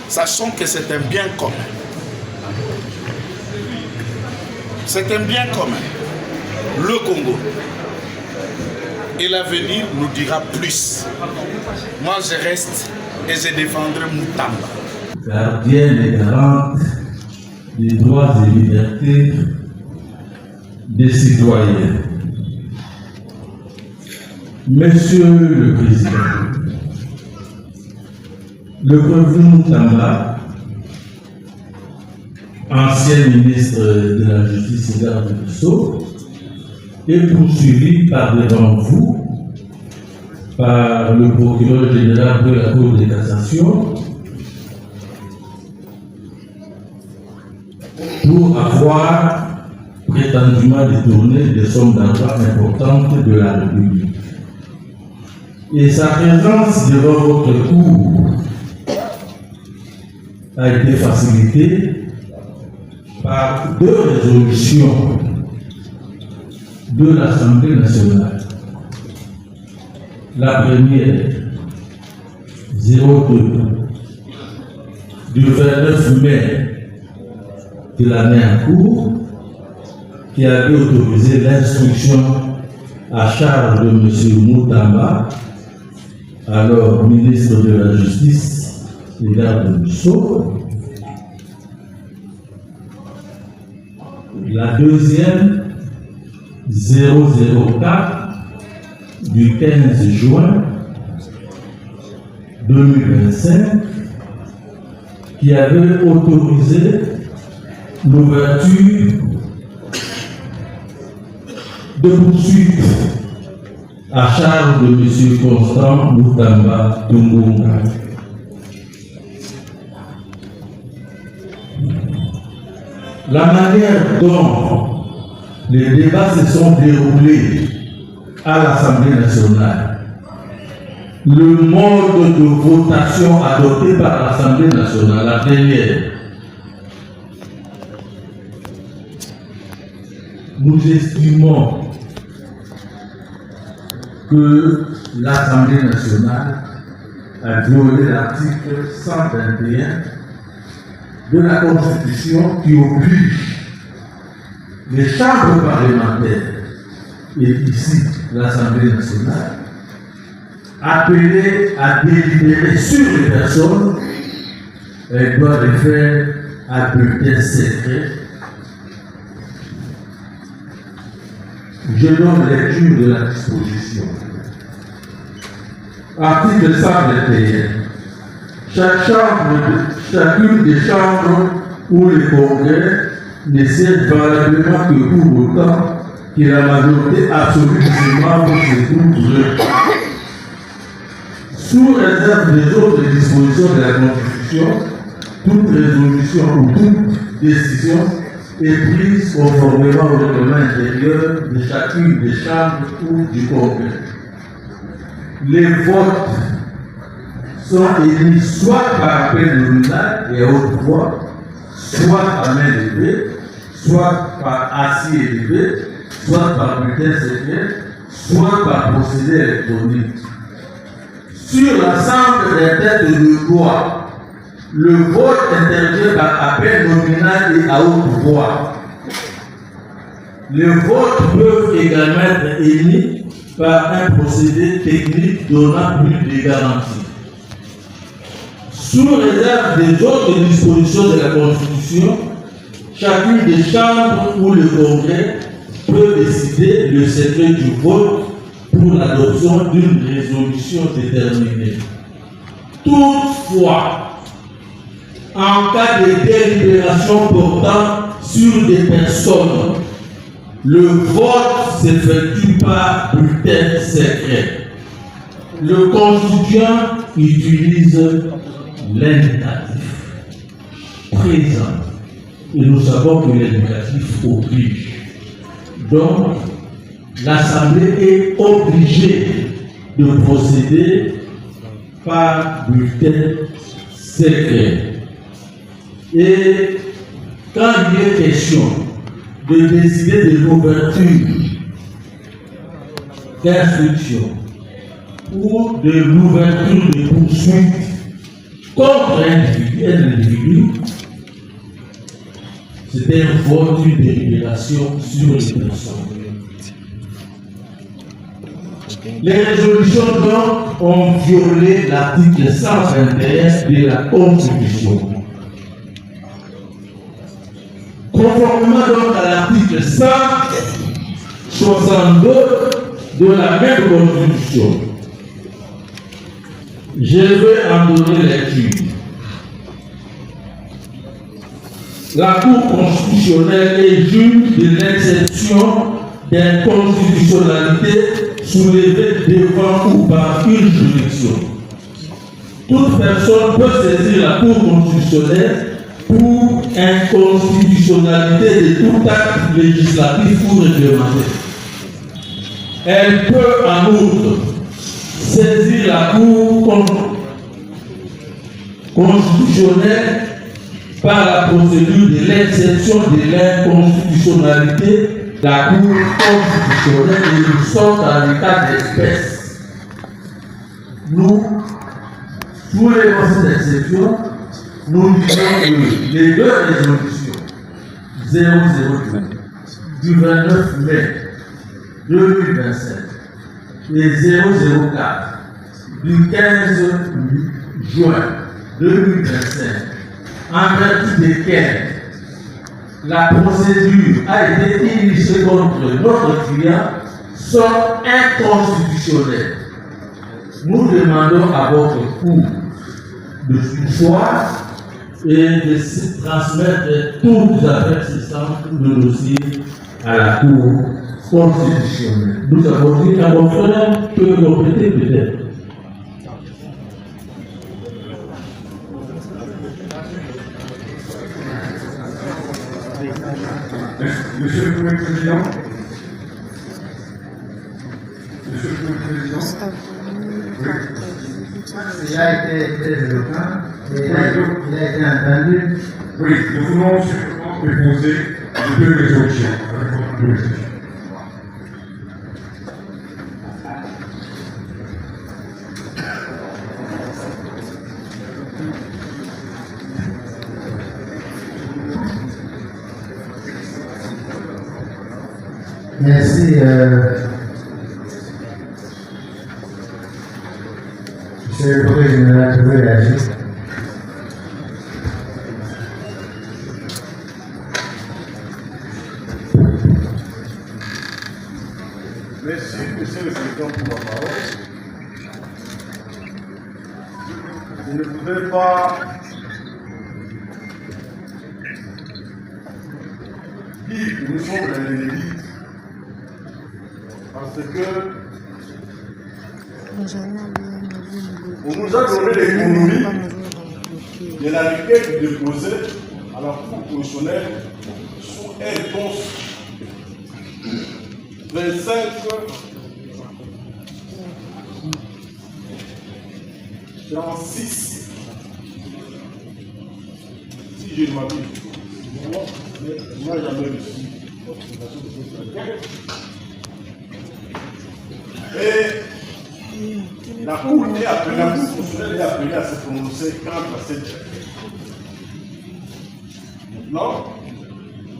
Sachons que c'est un bien commun. C'est un bien commun. Le Congo. Et l'avenir nous dira plus. Moi, je reste et je défendrai Moutamba. Gardienne et garante des droits et libertés des citoyens. Monsieur le Président, le prévenu Moutamba, ancien ministre de la Justice et garde des Sceaux, est poursuivi par devant vous par le procureur général de la Cour de cassation pour avoir prétendument détourné des sommes d'argent importantes de la République. Et sa présence devant votre cour a été facilitée par deux résolutions de l'Assemblée nationale. La première, 02, du 29 mai de l'année en cours, qui avait autorisé l'instruction à charge de M. Moutamba, alors ministre de la Justice et garde des Sceaux. La deuxième, 004, du 15 juin 2025, qui avait autorisé l'ouverture de poursuites à charge de M. Constant Moutamba Tungunga. La manière dont les débats se sont déroulés à l'Assemblée nationale, le mode de votation adopté par l'Assemblée nationale, la dernière, nous estimons que l'Assemblée nationale a violé l'article 121 de la Constitution qui oblige les chambres parlementaires, et ici l'Assemblée nationale, appelées à délibérer sur les personnes, elles doivent le faire à bulletin secret. Je donne lecture de la disposition. Article 121. Chacune des chambres ou les congrès ne siège valablement que pour autant que la majorité absolue des membres se trouve. Sous réserve des autres dispositions de la Constitution, toute résolution ou toute décision est prise conformément au règlement intérieur de chacune des chambres ou du Congrès. Les votes sont émis soit par appel nominal et à haute voix, soit à main levée, soit par assis élevé, soit par bulletin secret, soit par procédé électronique. Sur l'ensemble des têtes de loi, le vote intervient par appel nominal et à haute voix. Les votes peuvent également être émis par un procédé technique donnant plus de garanties. Sous réserve des autres dispositions de la Constitution, chacune des chambres ou le Congrès peut décider le secret du vote pour l'adoption d'une résolution déterminée. Toutefois, en cas de délibération portant sur des personnes, le vote s'effectue par bulletin secret. Le constituant utilise l'indicatif présent. Et nous savons que l'indicatif oblige. Donc, l'Assemblée est obligée de procéder par bulletin secret. Et quand il est question de décider de l'ouverture d'instruction ou de l'ouverture de poursuites contre un individu, c'était un vote d'une délibération sur les personnes. Les résolutions donc ont violé l'article 121 de la Constitution. Conformément donc à l'article 162 de la même Constitution, je vais en donner lecture. La Cour constitutionnelle est juge de l'exception d'inconstitutionnalité soulevée devant ou par une juridiction. Toute personne peut saisir la Cour constitutionnelle pour inconstitutionnalité de tout acte législatif ou réglementaire. Elle peut en outre saisir la Cour constitutionnelle par la procédure de l'exception de l'inconstitutionnalité. La Cour constitutionnelle et nous sommes dans le cas d'espèce. Nous, sous les exceptions, nous disons que les deux résolutions 002 du 29 mai 2025 et 004 du 15 juin 2025, en vertu desquelles la procédure a été initiée contre notre client, sont inconstitutionnelles. Nous demandons à votre Cour de choix et de transmettre toutes les affaires existantes de dossier à la Cour constitutionnelle. Nous avons dit qu'un bon frère peut compléter peut-être. Monsieur le Premier Président, Monsieur le Premier Président, oui. Il a été très éloquent, il a été entendu. Oui, nous voulons simplement déposer deux résolutions avec votre autorisation. Merci. Monsieur le Président, je veux réagir. Merci, Monsieur le Président, pour la parole. Je ne voudrais pas dire que nous sommes dans l'élite parce que on nous a donné l'économie de la requête déposée à la Cour constitutionnelle sous R11 25 36. Si je ne m'abuse, moi jamais reçu. Et la Cour est appelée, la Cour constitutionnelle est appelée à se prononcer quant à cette requête. Maintenant,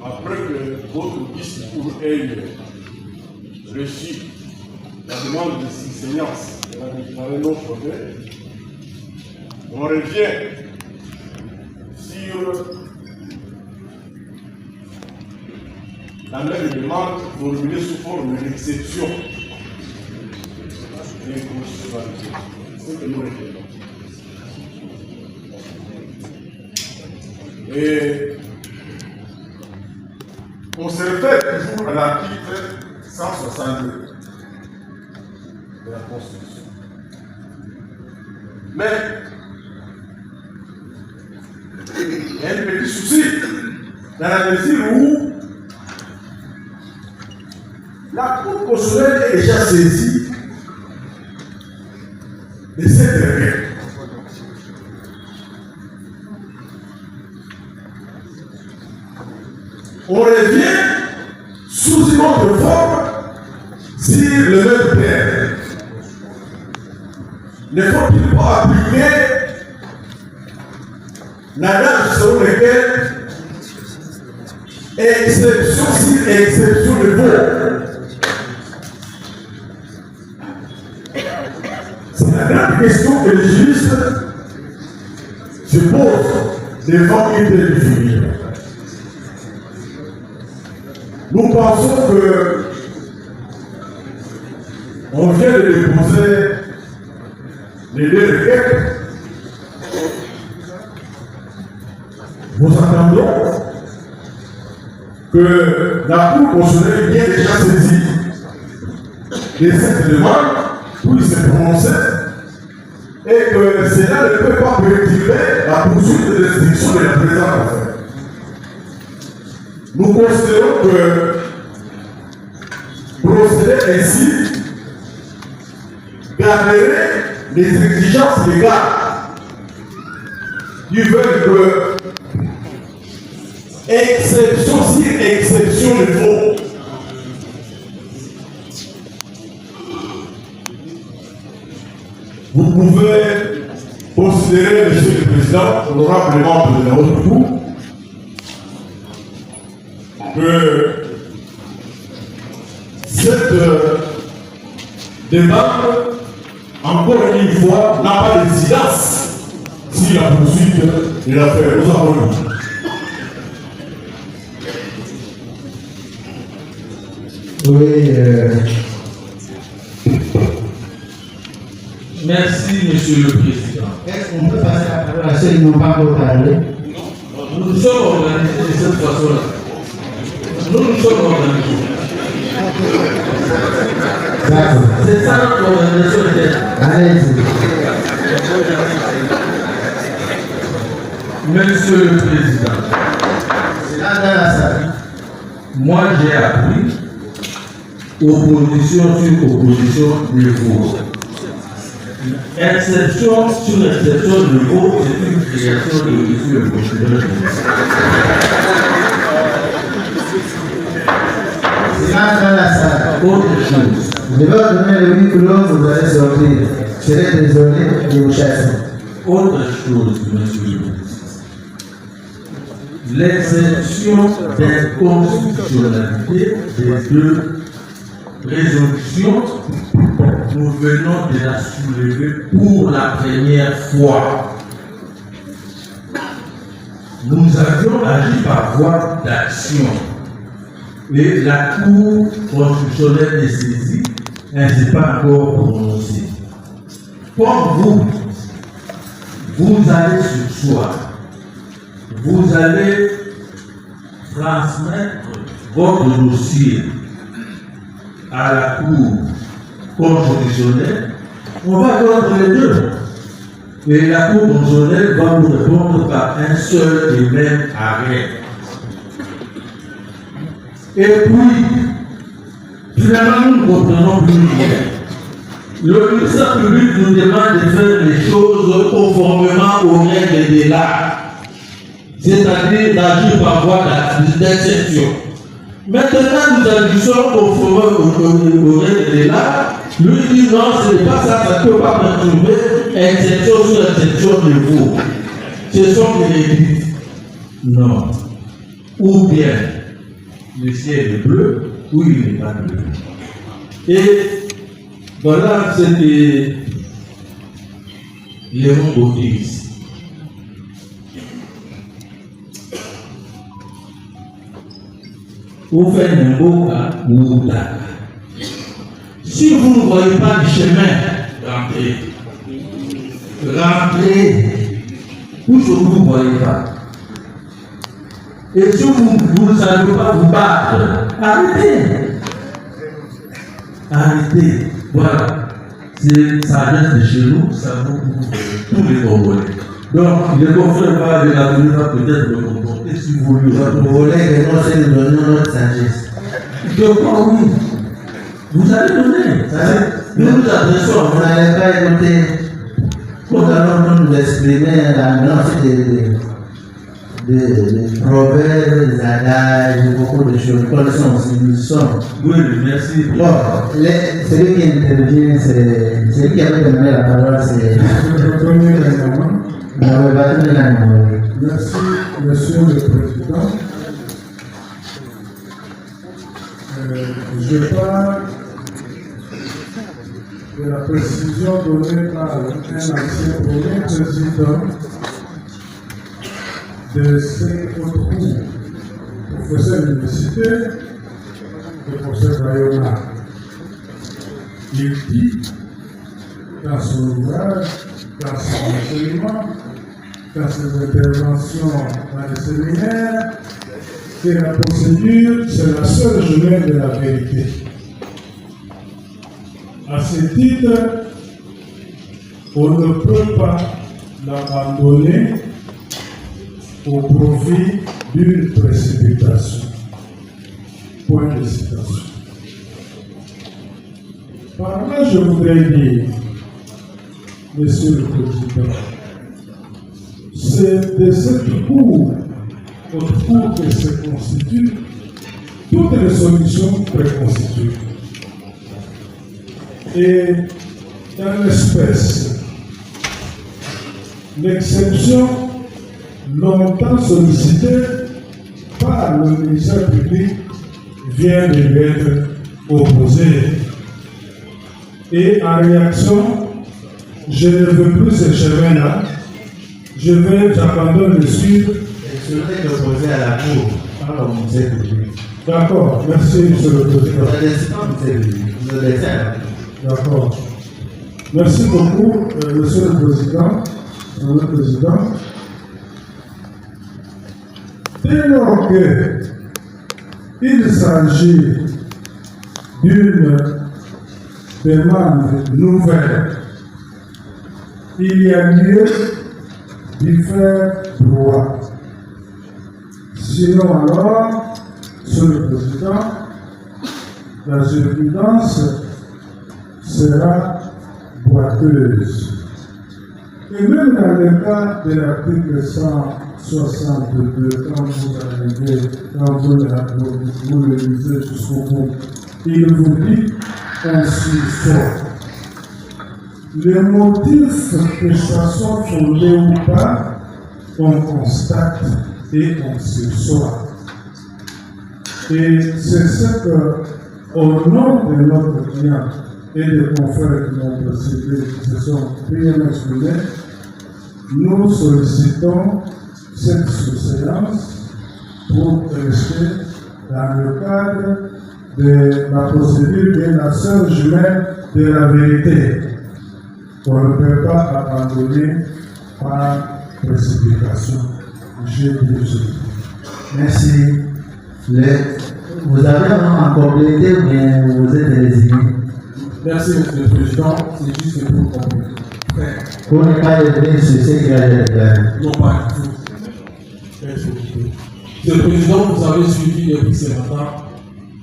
après que votre discours ait reçu la demande de séance dans le nom projet, on revient sur la même demande formulée sous forme d'exception d'inconstitutionnalité. C'est ce que nous réclamons. Et on se réfère toujours à l'article 162 de la Constitution. Mais il y a un petit souci dans la mesure où la Cour constitutionnelle est déjà saisie de cette règle. On revient sous une autre forme sur le même terme. Ne faut-il pas appliquer nagage selon lesquels exception sur exception de vaut. C'est la grande question que les juristes se posent devant une telle figure. Nous pensons que on vient de déposer les deux requêtes. Nous attendons que la Cour constitutionnelle ait déjà saisi de cette demande pour se prononcer et que cela ne peut pas perturber la poursuite de l'instruction de la présente affaire. Nous considérons que procéder ainsi garderait les exigences légales qui veulent que exception sur exception de vaut. Vous pouvez considérer, Monsieur le Président, honorablement de notre tour, que cette demande, encore une fois, n'a pas d'incidence sur la poursuite de l'affaire. Nous avons lu. Oui, merci, Monsieur le Président. est-ce qu'on peut passer la parole à ceux qui n'ont pas encore parlé? Nous sommes organisés de cette façon-là. Nous sommes organisés. D'accord. C'est ça notre organisation interne. Allez-y. Monsieur le Président, C'est là dans la salle. moi j'ai appris opposition sur opposition de vaut. Exception sur exception de vaut, c'est une création de monsieur le procureur. C'est là dans la salle. Autre chose, Je vais vous donner le huis clos, vous allez sortir. Je serai désolé de vous chasser. autre chose, monsieur le Président. L'exception d'inconstitutionnalité des deux résolutions, nous venons de la soulever pour la première fois. Nous avions agi par voie d'action et la Cour constitutionnelle est saisie, elle ne s'est pas encore prononcée. Comme vous allez ce soir, vous allez transmettre votre dossier à la Cour constitutionnelle, on va voir les deux. Et la Cour constitutionnelle va vous répondre par un seul et même arrêt. Et puis, finalement, nous ne comprenons plus rien. Le ministère public nous demande de faire les choses conformément aux règles de l'art, c'est-à-dire d'agir par voie d'exception. Maintenant, nous agissons conformément aux règles de l'art. Lui dit non, ce n'est pas ça, ça ne peut pas perturber exception sur exception de vous. Ce sont des églises. Non. Ou bien le ciel est bleu, ou il n'est pas bleu. Et voilà ce que Léon Gauthier. Vous faites un beau cas ou d'accord. Si vous ne voyez pas du chemin, rentrez. Où ce que vous ne voyez pas. Et si vous ne savez pas vous battre, arrêtez. Arrêtez. Voilà. C'est ça reste de chez nous, ça vaut pour tous les Congolais. Donc, les confrères va de la vie va peut-être le comporter si vous voulez. Vous voulez que nous se donnions notre sagesse. Je crois oui. Vous allez donner. Nous nous adressons. Vous n'allez pas écouter. Nous allons nous exprimer la nuance des proverbes, des adages, beaucoup de choses. Nous sommes. Oui, merci. Bon, celui qui intervient, celui qui avait demandé la parole, c'est. Merci, Monsieur le Président. Je parle de la précision donnée par un ancien premier président de cette autre professeur d'université, le professeur Bayona. Il dit dans son ouvrage, dans son enseignement, dans ses interventions dans les séminaires, que la procédure, c'est la seule jumelle de la vérité. À ce titre, on ne peut pas l'abandonner au profit d'une précipitation. Point de citation. Par là, je voudrais dire, Monsieur le Président, c'est de cette cour, autour que se constituent toutes les solutions préconstituées. Et dans l'espèce, l'exception longtemps sollicitée par le ministère public vient de lui être opposée. Et en réaction, je ne veux plus ce chemin-là, j'abandonne le suivre. Je voudrais l'opposer à la cour par le ministère public. D'accord, merci, Monsieur le Président. Vous ne laissez pas le ministère public, vous le laissez à la cour. D'accord. Merci beaucoup, Monsieur le Président. Monsieur le Président. Dès lors qu'il s'agit d'une demande nouvelle, il y a lieu d'y faire droit. Sinon alors, Monsieur le Président, la jurisprudence sera boiteuse. Et même dans le cas de l'article 162, quand vous le lisez jusqu'au bout, il vous dit ainsi fort. Les motifs, que ça soit fondé ou pas, on constate et on sursoit. Et c'est ce que, au nom de notre client et des confrères qui m'ont précédé, qui se sont bien exprimés, nous sollicitons cette séance pour rester dans le cadre de la procédure qui est la seule jumelle de la vérité. On ne peut pas abandonner par précipitation. J'ai dit. Merci. Vous avez vraiment complété, mais vous êtes désigné. Merci, Monsieur le Président. C'est juste pour compléter. Pour ne pas revenir sur ce qu'il a déclaré. Non, pas du tout. Merci beaucoup. Monsieur le Président, vous avez suivi depuis ce matin.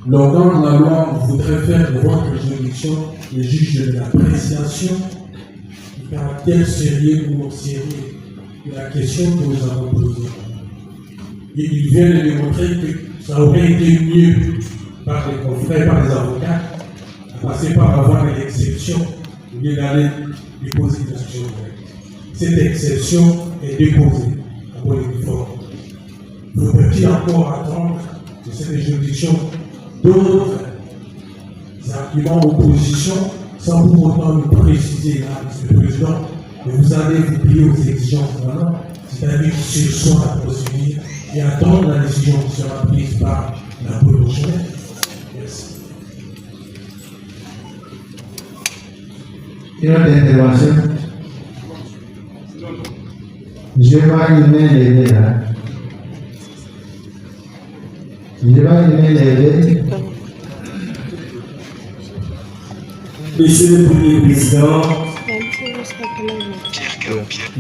L'organe de la loi voudrait faire de votre juridiction le juge de l'appréciation du caractère sérieux ou non sérieux de la question que nous avons posée. Et il vient de démontrer que ça aurait été mieux par les confrères, par les avocats, à passer par avoir une exception au lieu d'aller déposer une action. Cette exception est déposée à bon uniforme. Faut-il encore attendre de cette juridiction d'autres arguments d'opposition sans pour autant nous préciser, là, Monsieur le Président, que vous allez vous plier aux exigences maintenant, c'est-à-dire ce soir la procédure et attendre la décision qui sera prise par la prochaine. Merci. Une autre intervention. Je vois une main levée là. Je vois une main levée. Monsieur le Premier Président,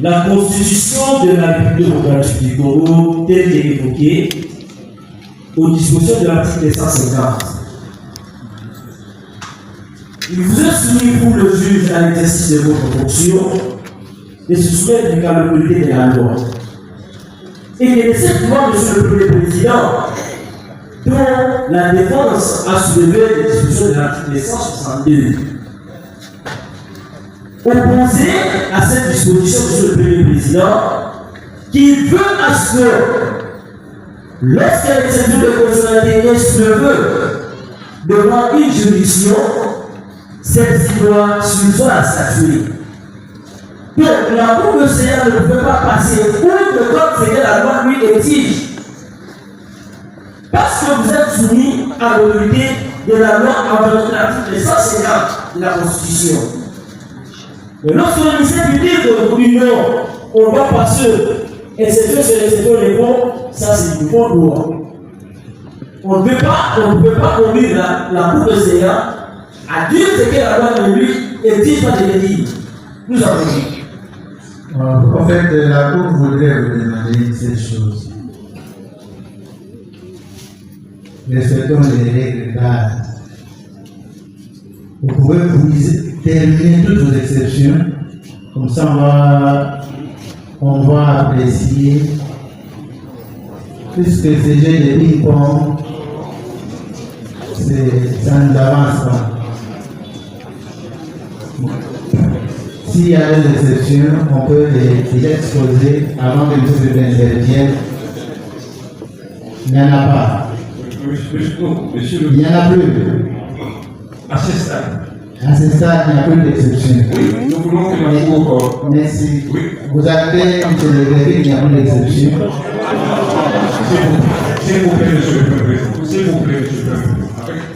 la Constitution de la République démocratique du Congo, telle qu'elle est évoquée, aux dispositions de l'article 150, il vous est soumis pour le juge à l'exercice de votre fonction et se soumettre du calculité de la loi. Et que cette loi, Monsieur le Premier Président, dont la défense a soulevé les dispositions de l'article 162, opposé à cette disposition de ce Premier Président qui veut à ce que lorsqu'un exception de constitutionnalité est neveu devant une juridiction, celle-ci doit suivre la statuer. Donc la Cour de Seigneur ne peut pas passer outre comme c'était la loi lui exige. Parce que vous êtes soumis à l'autorité de la loi en l'article 150 de la Constitution. Mais lorsque le ministère public dit non, on va passer exception sur l'exception des fonds, ça c'est du fond droit. On ne peut pas conduire la Cour de Seigneur à dire ce que la loi de lui exige pas de le dire. Nous avons dit. En fait, la Cour voudrait vous demander cette chose. Respectons les règles d'art. Vous pouvez terminer toutes vos exceptions, comme ça on va apprécier, puisque ces jeux de ping-pong, ça ne nous avance pas. S'il y a des exceptions, on peut les exposer avant que M. le Président. Il n'y en a pas. Il n'y en a plus. À ce stade. À ce stade, il n'y a plus d'exception. Oui, nous voulons que la Cour. Merci. Oui. Vous avez célébré qu'il n'y a plus d'exception. S'il vous plaît, monsieur le Président. S'il vous plaît, monsieur le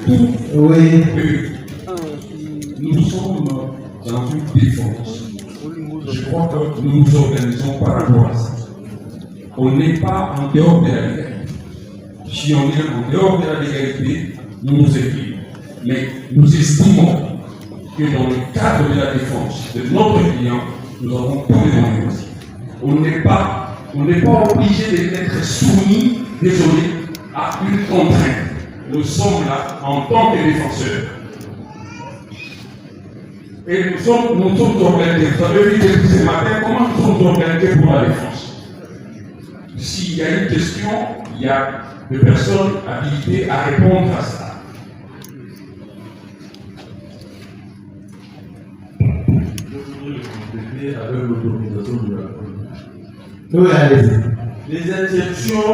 Président. Oui. Nous sommes dans une défense. Je crois que nous nous organisons par rapport à ça. On n'est pas en dehors de la légalité. Si on est en dehors de la légalité, nous nous écrivons. Mais nous estimons que dans le cadre de la défense de notre client, nous avons tous les moyens. On n'est pas obligé d'être soumis, désolé, à une contrainte. Nous sommes là en tant que défenseurs. Et nous sommes organisés. Vous avez vu depuis ce matin comment nous sommes organisés pour la défense. S'il y a une question, il y a des personnes habilitées à répondre à ça. Avec l'autorisation de la Cour. Oui, allez-y. Les exceptions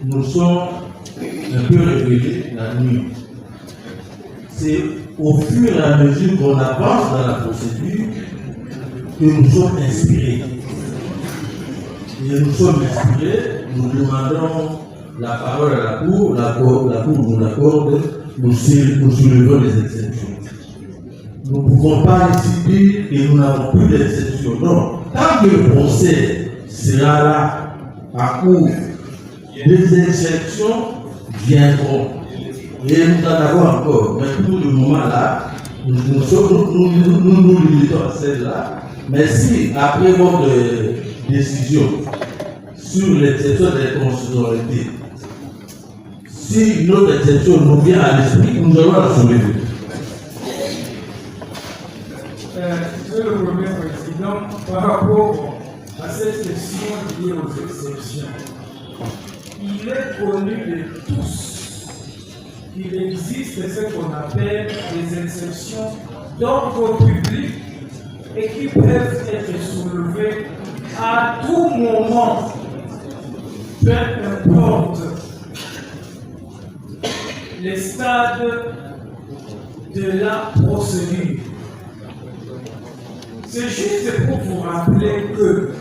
nous sont un peu révélées la nuit. C'est au fur et à mesure qu'on avance dans la procédure que nous sommes inspirés. Et nous sommes inspirés, nous demandons la parole à la Cour nous l'accorde, nous soulevons les exceptions. Nous ne pouvons pas décider que nous n'avons plus d'exception. Non. Tant que le procès sera là, à court, les exceptions viendront. Et nous en avons encore. Mais pour le moment là, nous nous limitons à celle-là. Mais si, après votre décision sur l'exception de constitutionnalité, si une autre exception nous vient à l'esprit, nous allons la soulever. Monsieur le Premier Président, par rapport à cette question liée aux exceptions, il est connu de tous qu'il existe ce qu'on appelle des exceptions d'ordre public et qui peuvent être soulevées à tout moment, peu importe les stades de la procédure. C'est juste pour vous rappeler que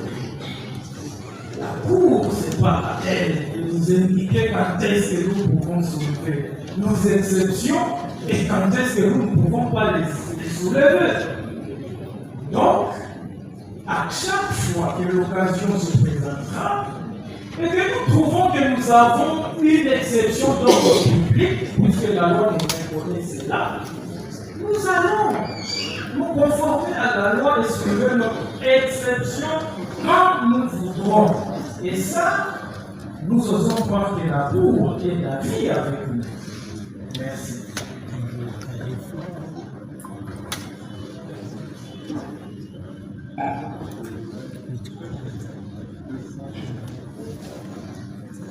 la Cour, ce n'est pas à elle de nous indiquer quand est-ce que nous pouvons soulever nos exceptions et quand est-ce que nous ne pouvons pas les soulever. Donc, à chaque fois que l'occasion se présentera, et que nous trouvons que nous avons une exception d'ordre public, puisque la loi nous reconnaît cela, nous allons nous conformer à la loi et soulever notre exception quand nous voudrons. Et ça, nous osons croire que la Cour est d'avis avec nous. Merci.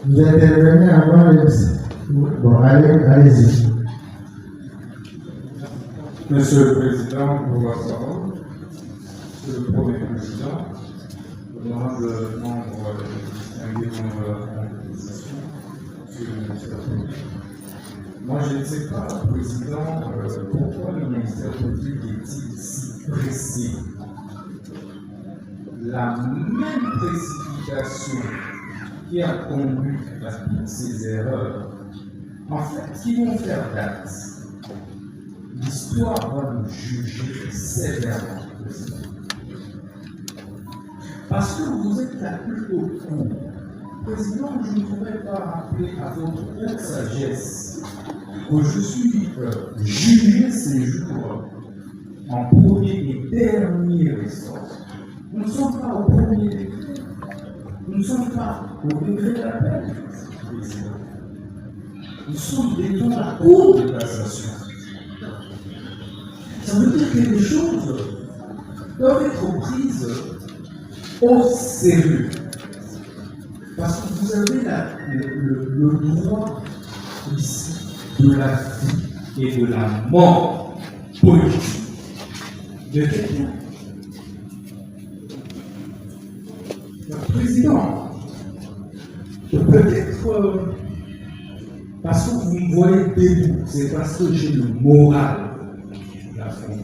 Vous intervenez avant les... Bon, allez-y. Monsieur le Président, pour la parole, Monsieur le Premier Président, honorable membre distingué membre de la Constitution, Monsieur le ministère public. Moi, je ne sais pas, Président, pourquoi le ministère public est-il si pressé. La même précipitation qui a conduit à toutes ces erreurs, en fait, qui vont faire date. L'histoire va nous juger sévèrement. Parce que vous êtes la plus haute cour. Président, je ne pourrais pas rappeler à votre haute sagesse que je suis jugé ces jours en premier et dernier ressort. Nous ne sommes pas au premier degré. Nous ne sommes pas au degré d'appel. Nous sommes devant la cour de cassation. Ça veut dire que les choses doivent être prises au sérieux. Parce que vous avez le droit ici de la vie et de la mort politique de quelqu'un. Le président, peut-être parce que vous me voyez debout, c'est parce que j'ai le moral d'affronter.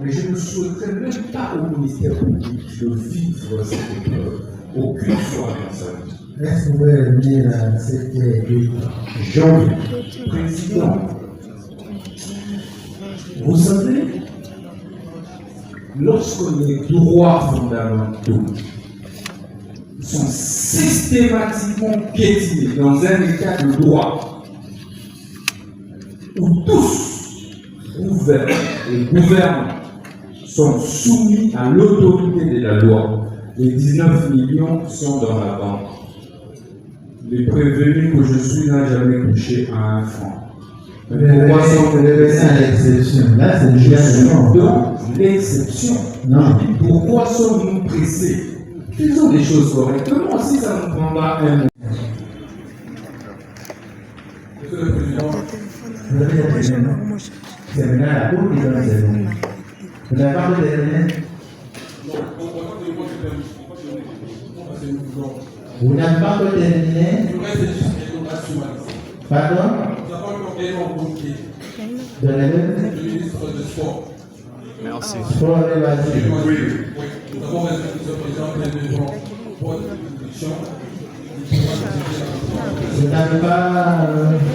Mais je ne souhaiterais même pas au ministère public de vivre cette épreuve aucune fois dans sa vie. Est-ce que vous pouvez revenir à cette Jean, président, vous savez, lorsque les droits fondamentaux sont systématiquement piétinés dans un état de droit où tous, gouvernants et gouvernants, sont soumis à l'autorité de la loi, les 19 millions sont dans la banque. Les prévenus que je suis n'ont jamais touché à un franc. Pourquoi sont l'exception? Là, c'est l'exception. Non. Pourquoi sommes-nous pressés? Faisons des choses correctement, si ça nous prendra un moment. Monsieur le Président, vous avez terminé la cour qui donne des noms. Vous n'avez pas pu terminer? Vous n'avez pas pu terminer? Pardon? Le ministre du Sport. Merci. Sport et loisirs. Oui. Nous avons résolu ce président devant votre discussion. Vous n'avez pas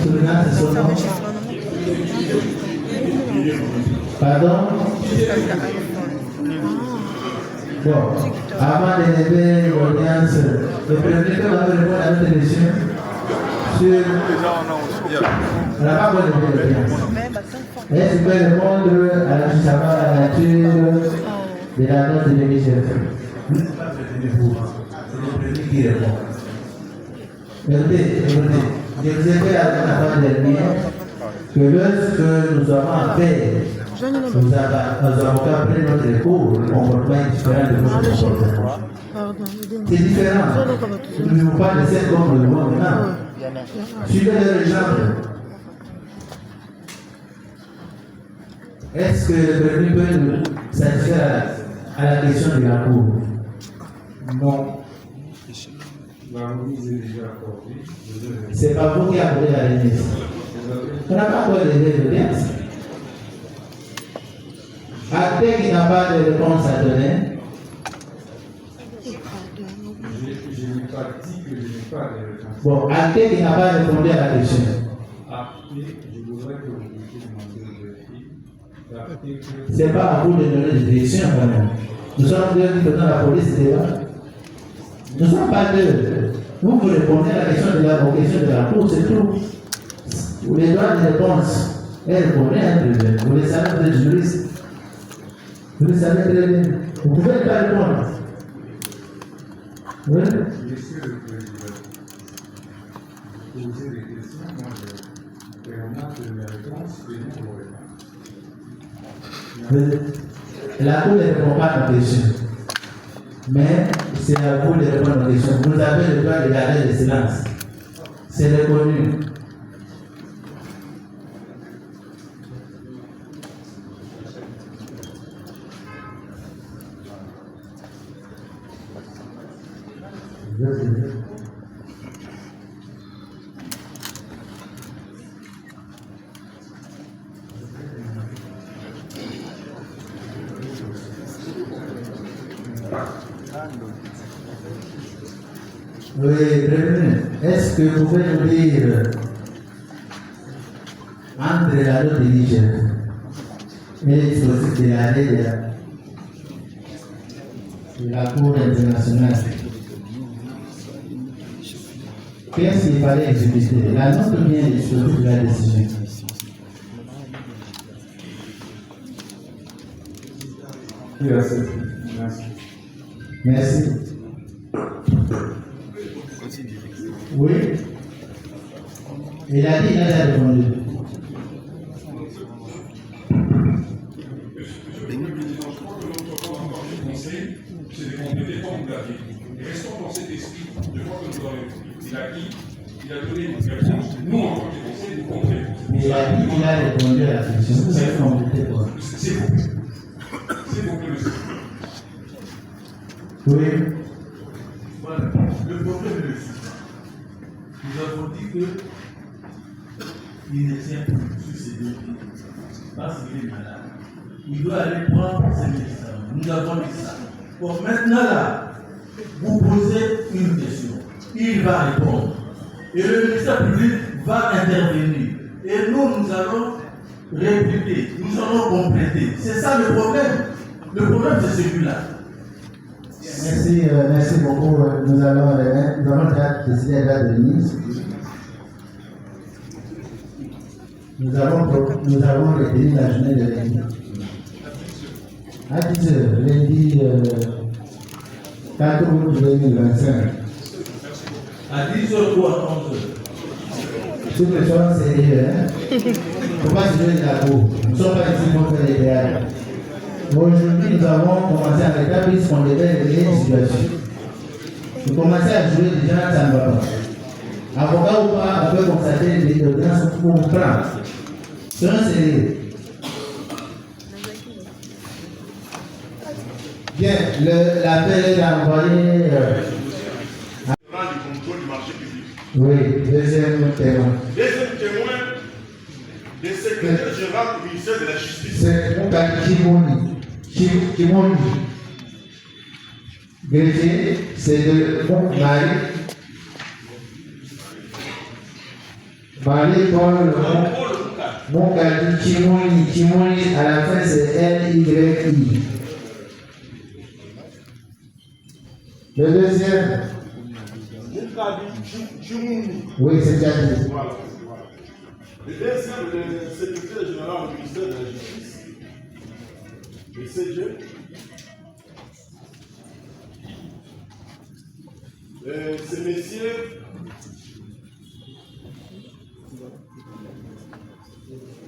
souvenir de son nom? Pardon? Bon, avant d'élever l'audience, le premier que va répondre à notre question sur la parole de l'audience. Est-ce que répondre à la savoir la nature de la note de l'émission? Vous n'êtes pas prévenu pour c'est le premier qui répond. Écoutez, je vous ai fait avant dernière que lorsque nous avons fait nos avocats prennent notre cours, le comportement est différent de votre comportement. C'est différent. Nous ne pouvons pas laisser comme le monde maintenant. Suivez leur exemple. Est-ce que le prévenu peut nous satisfaire à la question de la cour? Non. La remise est déjà accordée. C'est pas vous qui avez la remise. On n'a pas encore levé l'audience. Acte qui n'a pas de réponse à donner. Je n'ai pas dit que je n'ai pas de réponse. Bon, acte qui n'a pas répondu à la question. Je voudrais que vous puissiez demander de filles. C'est pas à vous de donner des directions quand même. Nous sommes deux qui dans la police déjà. Nous ne sommes pas deux. Vous répondez à la question de la question de la cour, c'est tout. Vous les droits de réponse. Elle connaît, vous les savez, vous êtes juriste. Vous le savez très bien. Vous ne pouvez pas répondre. Oui? Monsieur le Président, posez des questions, moi je remarque mes réponses et nous vous répondons. La Cour ne répond pas à nos questions. Mais c'est à vous de répondre à nos questions. Vous avez le droit de garder le silence. C'est reconnu. Oui, prévenu. Est-ce que vous pouvez nous dire entre la loi de Niger et l'explosif de l'arrêt de la Cour internationale, qu'est-ce qu'il fallait exécuter? La note ou bien l'explosif de la décision? Merci. Oui. Il a dit, il a répondu. C'est de compléter comme vous l'avez dit. Restons dans cet esprit de voir que nous avons il a donné une réponse. Nous, en tant que conseil, nous complétons. Mais il a dit qu'il a répondu à la question. Vous avez complété quoi? C'est vous. C'est vous que le Oui. Voilà. Le problème est le suivant. Nous avons dit qu'il ne tient plus sur ses deux pieds parce qu'il est malade. Il doit aller prendre ses médicaments. Nous avons dit ça. Bon, maintenant là, vous posez une question. Il va répondre. Et le ministère public va intervenir. Et nous allons répliquer. Nous allons compléter. C'est ça le problème. Le problème, c'est celui-là. Merci, merci beaucoup. Nous avons déjà décidé la date de Nice. Nous avons retenu la journée de lundi. À 10 h, lundi 4 août 2025. À 10 h ou à 11 h. Toutes les choses sérieuses, hein? Il ne faut pas se donner la peau. Nous ne sommes pas ici pour faire les théâtres. Aujourd'hui, nous avons commencé à rétablir ce qu'on devait régler une situation. Nous commençons à jouer déjà, ça ne va pas. Avocat ou pas, on peut constater les audiences qu'on prend. C'est un sérieux. Bien, l'appel est envoyé. du contrôle du marché public. Oui, deuxième témoin. Deuxième témoin, le secrétaire général du ministère de la Justice. C'est Moukali Kimoni. Greffier, c'est de Marie-Paul Moukali Kimoni. Kimoni, à la fin, c'est L-Y-I. Le deuxième. Oui, c'est déjà dit. Voilà. Le deuxième, le secrétaire général du ministère de la Justice, le CG. C'est messieurs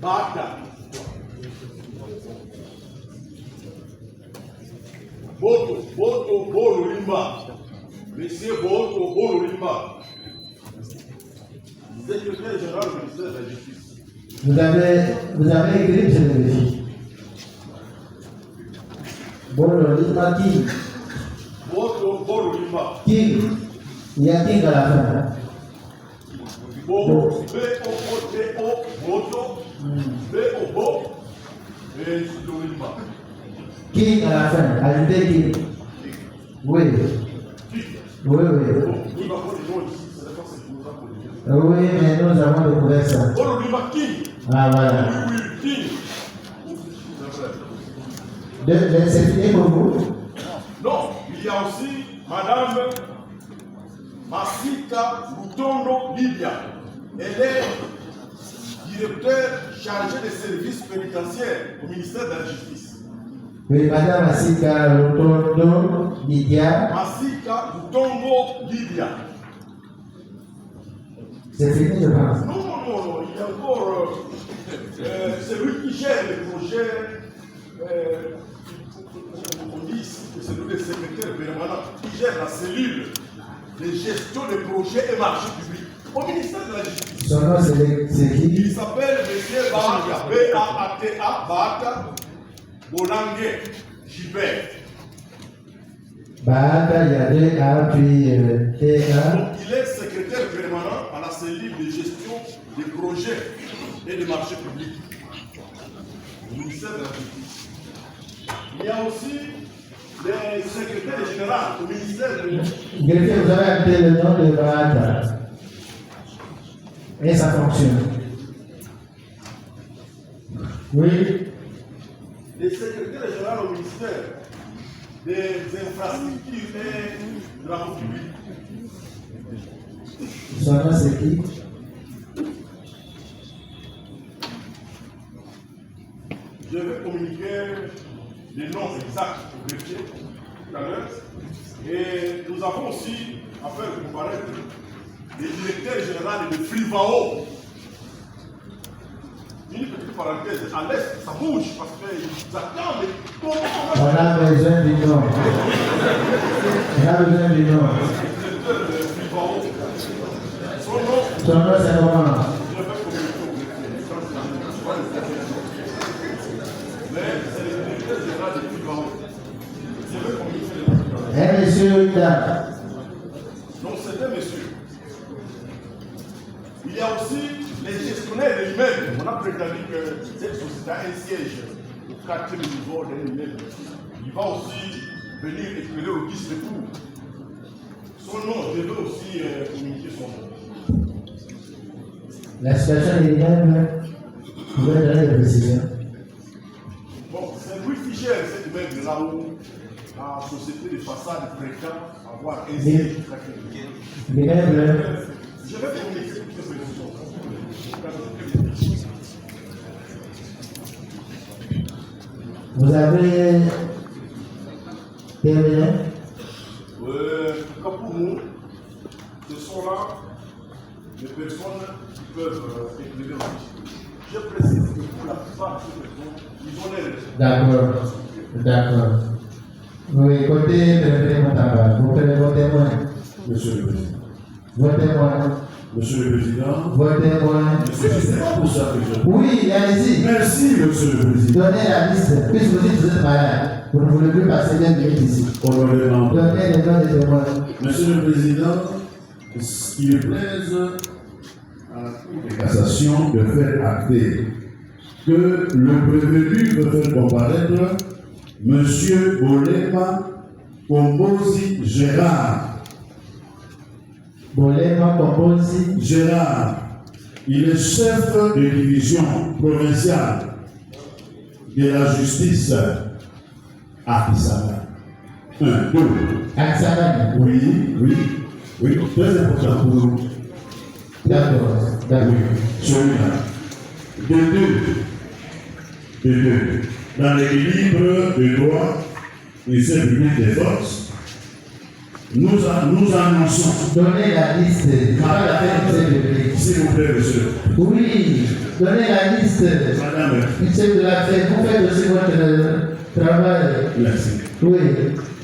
Bata, Boto Bololimba, monsieur Boto Bololimba, secrétaire général du ministère de la Justice. Vous avez écrit, je le vérifie. Bololimba qui? Boto Bololimba. Qui? Il y a qui à la fin? Hein? Boto, Boto, B-O-Bo, et Bololimba. Qui à la fin? Ajoutez qui? Oui. Oui. Oui, mais nous avons découvert ça. Ah, voilà. C'est fini pour vous? Non, il y a aussi Madame Masika Lutondo Libia. Elle est directeur chargée des services pénitentiaires au ministère de la Justice. Oui, Madame Masika Lutondo Libia. Masika Lutondo Libia. C'est fini, je pense. Non, il y a encore celui qui gère les projets, on dit ici que c'est le secrétaire permanent qui gère la cellule de gestion des projets et marchés publics au ministère de la Justice. Son nom, c'est qui? Il s'appelle M. Baata, B-A-A-T-A, Baata Bolangue Gilbert. baada ya DA puis TA. Donc, il est secrétaire permanent à la cellule de gestion des projets et des marchés publics au ministère de la Justice. Il y a aussi les secrétaires généraux au ministère de... Greffier, vous avez appelé le nom de Baada. Et ça fonctionne. Oui. Les secrétaires généraux au ministère des infrastructures et de la République. Son nom c'est qui? Je vais communiquer les noms exacts au greffier tout à l'heure. Et nous avons aussi à faire comparaître les directeurs généraux de Frivao. Une petite parenthèse, à l'est, ça bouge parce qu'ils attendent comment on va... On a besoin du nom. On a besoin du nom. Le directeur de Frivao, son nom, Son nom c'est comment? je vais communiquer au greffier. Mais c'est le directeur général de Frivao. Je vais communiquer le greffier. Un monsieur ou une dame? Donc c'est un monsieur. Il y a aussi les gestionnaires de l'immeuble. On a prétendu que cette société a un siège au quartier de niveau d'un immeuble. Il va aussi venir éclairer au guise de cours. Son nom, je vais aussi communiquer son nom. La situation des immeubles, vous pouvez donner des précisions. Bon, c'est Louis Fischer, cet immeuble là où la société de façade prétend avoir un siège au quartier de niveau. L'immeuble, Je vais communiquer toutes ces précisions. vous avez terminé? Comme pour nous, ce sont là les personnes qui peuvent éclairer aussi. Je précise que pour la plupart de ces personnes, ils ont l'air. D'accord. Vous écoutez le Moutamba, vous prenez vos témoins. Monsieur le Président. Vos témoins. Monsieur le Président. Vos témoins. Monsieur, c'est pas pour ça que je... Oui, allez-y. Merci, Monsieur le Président. Donnez la liste. Puisque vous dites que vous êtes malade, vous ne voulez plus passer 20 minutes ici. Honorément. Donnez les noms des témoins. Monsieur le Président, il plaise à la Cour de cassation de faire acter que le prévenu veut faire comparaître Monsieur Bolema Kombozi Gérard. Bolema Kombozi Gérard, il est chef de division provinciale de la justice à Kisanga. 1, 2. Aksana. Oui, très important pour nous. D'accord. Celui-là. De deux. Dans l'équilibre de droit et service des forces, nous annonçons. Donnez la liste. S'il vous plaît, monsieur. Oui, donnez la liste. Madame. Monsieur de la fête, vous faites aussi votre travail. Merci. Oui.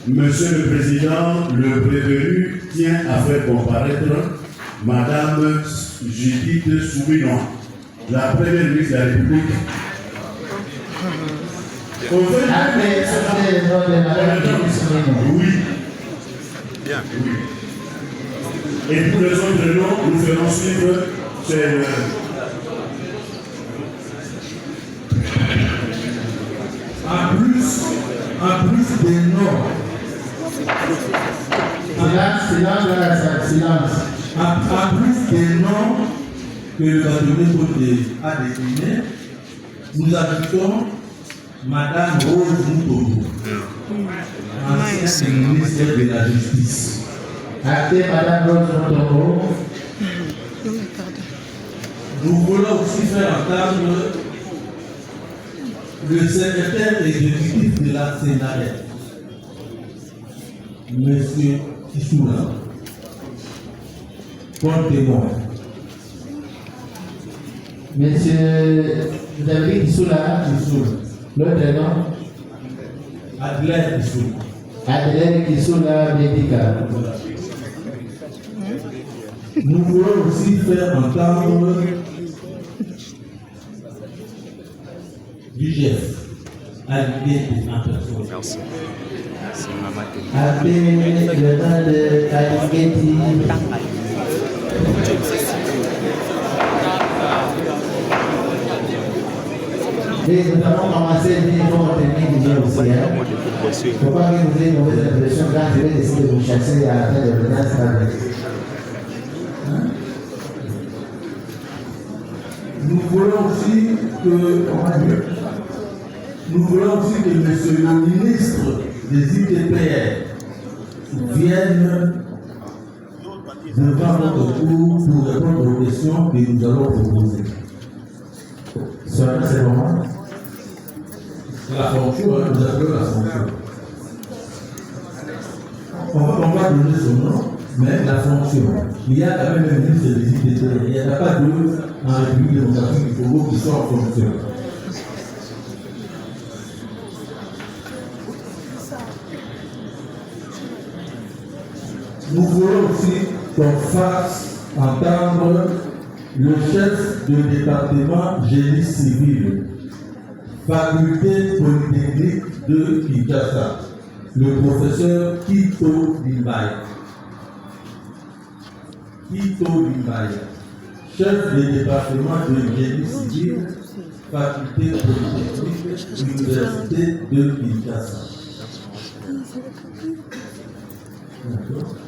Monsieur le Président, le prévenu tient à faire comparaître Madame Judith Soumillon, la première ministre de la République. Après, c'est le nom de Madame Judith Soumillon. Oui. Bien. Oui. Et pour les autres noms, nous ferons suivre. C'est En plus des noms, Silence. en plus des noms que le cabinet a déclinés, nous ajoutons Madame Rose Moutogo, ancienne ministre de la Justice. Acté Madame Rose Moutogo. Nous voulons aussi faire entendre le secrétaire exécutif de la Sénat, M. Tissoula, comme témoin. Monsieur, vous avez dit Tissoula. L'autre nom? Adelaide Tissoula. Adelaide Tissoula médical. Nous voulons aussi faire entendre du geste à l'idée en personne. Merci. à 2 minutes le temps de Kalingetti. Et nous avons commencé bien pour terminer déjà aussi. Il ne faut pas que vous ayez une mauvaise impression quand je vais essayer de vous chasser à la fin de l'audience. Nous voulons aussi que monsieur le ministre des ITPR vienne devant notre cours pour répondre aux questions que nous allons proposer. Cela, c'est vraiment La fonction, nous appelons la fonction. On va donner son nom, mais la fonction. Il y a quand même un ministre des ITPR. Il n'y en a pas deux en République démocratique du Congo qui sont en fonction. Nous voulons aussi qu'on fasse entendre le chef de département génie civil, faculté polytechnique de Kinshasa, le professeur Kito Limbaye. Kito Limbaye, chef de département de génie civil, faculté polytechnique, université de Kinshasa.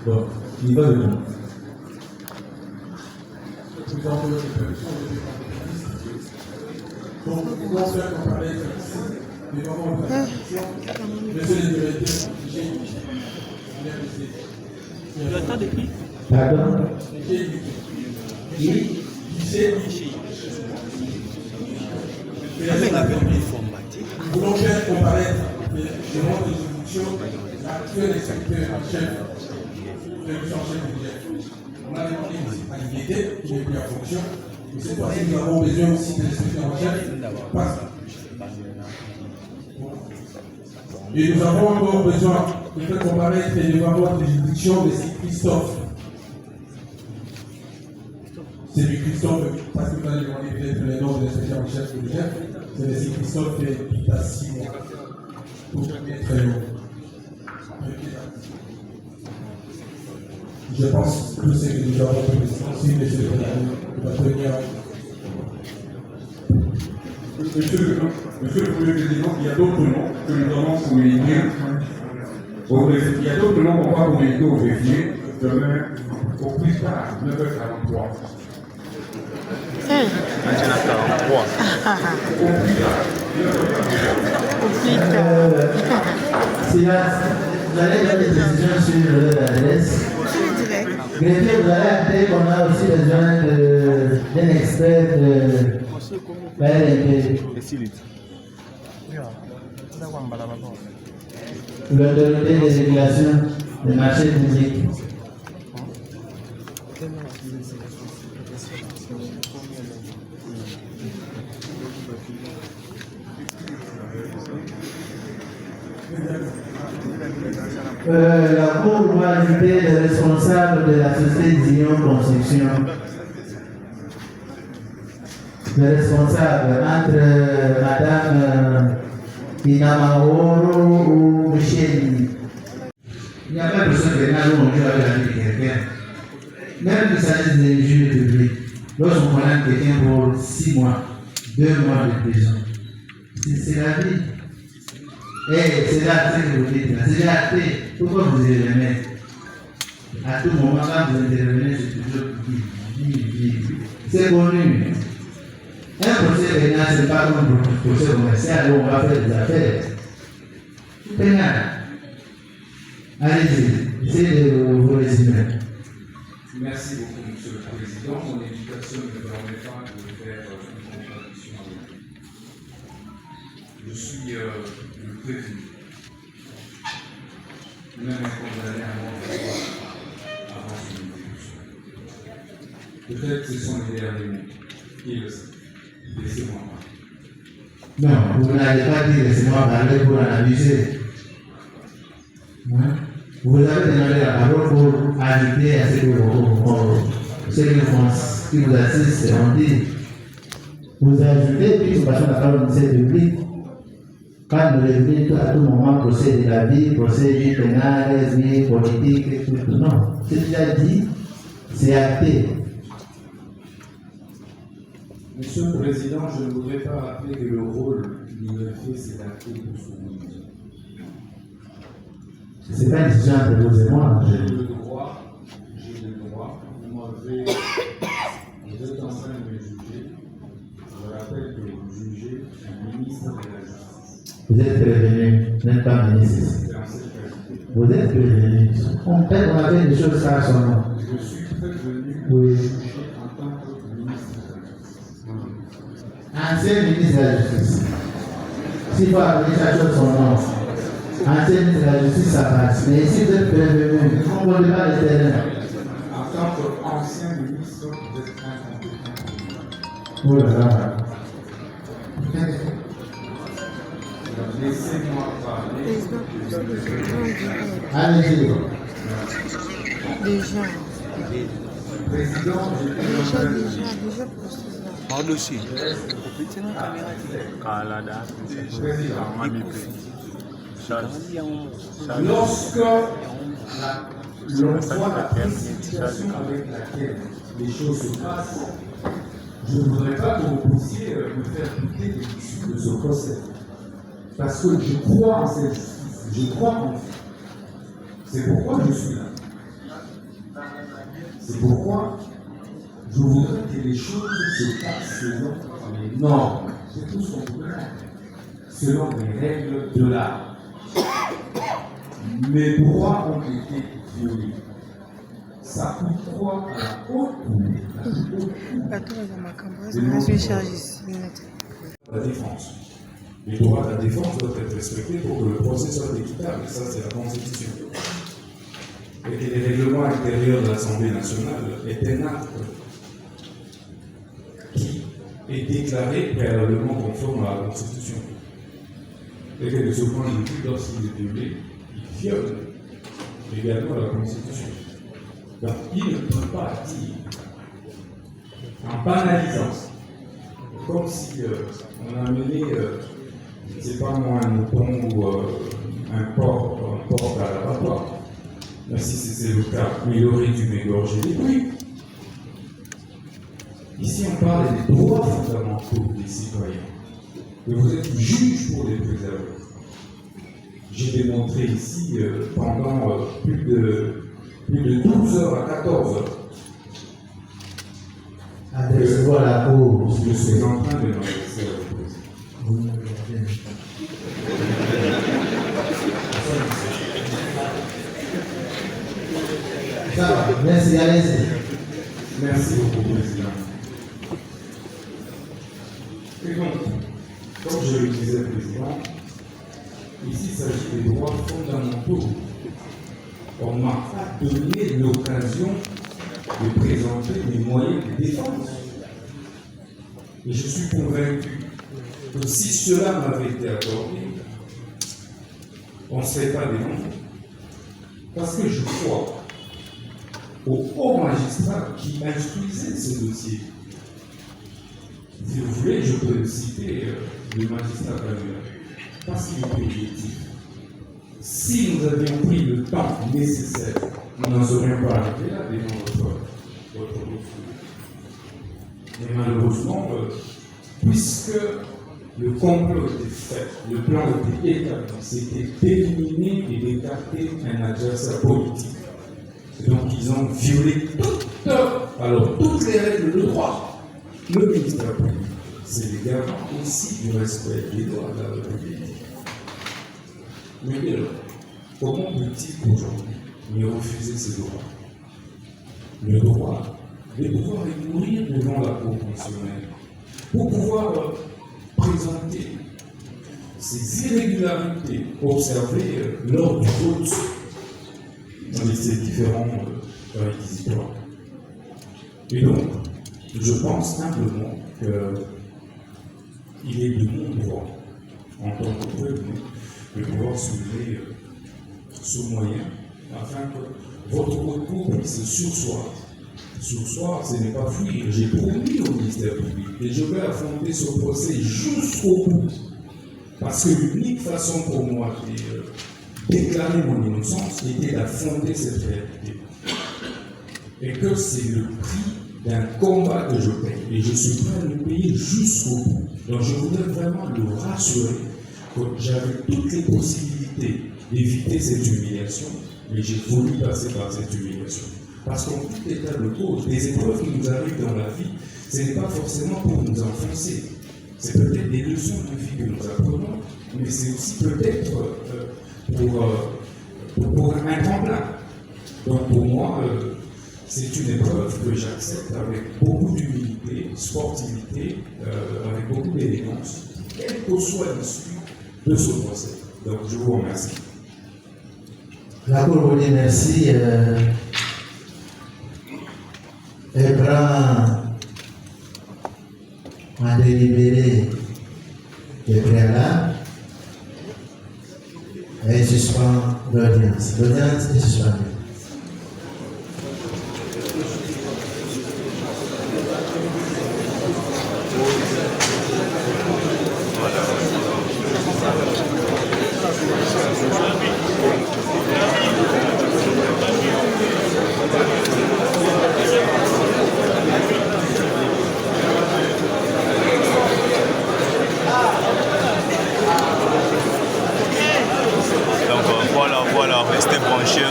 Bon, il va répondre. Donc, nous pouvons faire comparer ici, devant votre attention, monsieur le directeur du GIE. Le temps de qui? Pardon? Qui? Nous voulons faire comparaître devant les instructions l'actuel inspecteur en chef de l'Union. On a demandé à l'IVT, qui n'est plus en fonction. Mais cette fois-ci, nous avons besoin aussi de l'inspecteur en chef. Et nous avons encore besoin de faire comparaître devant votre juridiction de Christophe. C'est du Christophe, parce que vous allez demander peut-être le nom de l'inspecteur en chef de chef. C'est le Christophe qui est à 6 mois. Pour être très long. Je pense que c'est que nous avons aussi, monsieur le président, Monsieur le Premier Président, il y a d'autres noms que nous allons communiquer. Il y a d'autres noms qu'on va communiquer au greffier demain au plus tard, 9h43. Vous allez donner des décisions sur l'adresse. Greffier, vous allez appeler qu'on a aussi besoin d'un expert de l'ARNP. L'autorité des régulations des marchés publics. La Cour doit inviter les responsables de la société Zion Construction. Les responsables entre Madame Inamahoro ou Michel. Il n'y a pas besoin de venir avec la vie de quelqu'un. Même qu'il s'agisse des juges publics, lorsqu'on condamne quelqu'un pour 6 mois, 2 mois de prison, c'est la vie. Et c'est là que vous dites, c'est déjà acté. Pourquoi vous intervenez? À tout moment, quand vous intervenez, c'est toujours dit. C'est connu. Un procès pénal, ce n'est pas comme un procès commercial où on va faire des affaires. Pénal. Allez-y, essayez de vous résumer. Merci beaucoup, Monsieur le Président. Mon éducation ne me permet pas de faire une contradiction avec vous. Je suis le prévenu. Même un condamné à mort avant son exécution. Peut-être que ce sont les derniers mots. Qui le sait? Laissez-moi parler. Non, vous n'allez pas dire laissez-moi parler pour en abuser. Vous avez demandé la parole pour ajouter à ce que ceux qui vous assistent ont dit. Vous ajoutez, puis vous passez la parole au ministère public. Quand nous revenons à tout moment, procès de la vie, procès vie pénale, vie politique, tout. Non. Ce qu'il a dit, c'est acté. Monsieur le Président, je ne voudrais pas rappeler que le rôle du greffier, c'est d'acter pour son ministre. Ce n'est pas une décision entre vous et moi. J'ai le droit, vous êtes en train de me juger. Je rappelle que vous jugez un ministre de la Justice. Vous êtes prévenu, vous n'êtes pas ministre. C'est en cette qualité. Vous êtes prévenu. On avait des choses à son nom. Je suis prévenu Oui. juger en tant que ministre de la Justice. Ancien ministre de la Justice. S'il faut appeler chaque chose son nom. Ancien ministre de la Justice, ça passe. Mais si vous êtes prévenu, on ne connaît pas le terrain. En tant qu'ancien ministre, vous êtes incompétent. Oh là là. Laissez-moi parler. Allez-y. Déjà. Président, Déjà. Madoshi. lorsque l'on voit la précipitation avec laquelle les choses se passent, je ne voudrais pas que vous puissiez me faire douter de l'issue de ce procès. Parce que je crois en cette justice, je crois en vous. C'est pourquoi je suis là. C'est pourquoi je voudrais que les choses se passent selon les normes. C'est tout ce qu'on voudrait faire. Selon les règles de l'art. Mes droits ont été violés. Ça coûte quoi à la haute cour? La défense. Les droits de la défense doivent être respectés pour que le procès soit équitable. Et ça, c'est la Constitution. Et que les règlements intérieurs de l'Assemblée nationale est un acte qui est déclaré préalablement conforme à la Constitution. Et que de ce point de vue, lorsqu'il est violé, il viole également la Constitution. Donc, il ne peut pas dire, en banalisant, comme si on a amené, je ne sais pas moi, un mouton ou un porc à l'abattoir. Mais si c'était le cas, il aurait dû m'égorger les couilles. Ici, on parle des droits fondamentaux des citoyens. Et vous êtes juge pour les préserver. J'ai démontré ici pendant plus de 12 heures à 14 heures. Adressez-vous à la cause. Je suis en train de m'adresser à la cause. Ça va, merci, allez-y. Merci beaucoup, Président. Et donc, comme je le disais, Président, ici il s'agit des droits fondamentaux. On ne m'a pas donné l'occasion de présenter mes moyens de défense. Et je suis convaincu que si cela m'avait été accordé, on ne serait pas défendu. Parce que je crois au haut magistrat qui instruisait ce dossier. Si vous voulez, je peux citer le magistrat Calvin, parce qu'il est objectif. Si nous avions pris le temps nécessaire, nous n'en serions pas arrivés là devant votre refus. Mais malheureusement, puisque le complot était fait, le plan était établi, c'était d'éliminer et d'écarter un adversaire politique. Et donc ils ont violé toutes les règles de droit. Le ministère public, c'est les garants aussi du respect des droits de la République. Mais bien, comment peut-il aujourd'hui me refuser ces droits? Le droit de pouvoir mourir devant la Cour constitutionnelle pour pouvoir présenter ces irrégularités observées lors du vote dans ces différents réquisitoires. Et donc, je pense simplement qu'il est de mon droit, en tant que peuple, de pouvoir soulever ce moyen afin que votre recours puisse sursoir. Sursoir, ce n'est pas fuir. J'ai promis au ministère public et je vais affronter ce procès jusqu'au bout. Parce que l'unique façon pour moi de déclarer mon innocence était d'affronter cette réalité. Et que c'est le prix d'un combat que je paye. Et je suis prêt à le payer jusqu'au bout. Donc je voudrais vraiment le rassurer que j'avais toutes les possibilités d'éviter cette humiliation, mais j'ai voulu passer par cette humiliation. Parce qu'en tout état de cause, les épreuves qui nous arrivent dans la vie, ce n'est pas forcément pour nous enfoncer. C'est peut-être des leçons de vie que nous apprenons, mais c'est aussi peut-être pour un tremplin. Donc pour moi, c'est une épreuve que j'accepte avec beaucoup d'humilité, sportivité, avec beaucoup d'élégance, quelle que soit l'issue de ce procès. Donc je vous remercie. La Cour vous dit merci. Elle prend un délibéré de préalable et suspend l'audience. L'audience est suspendue.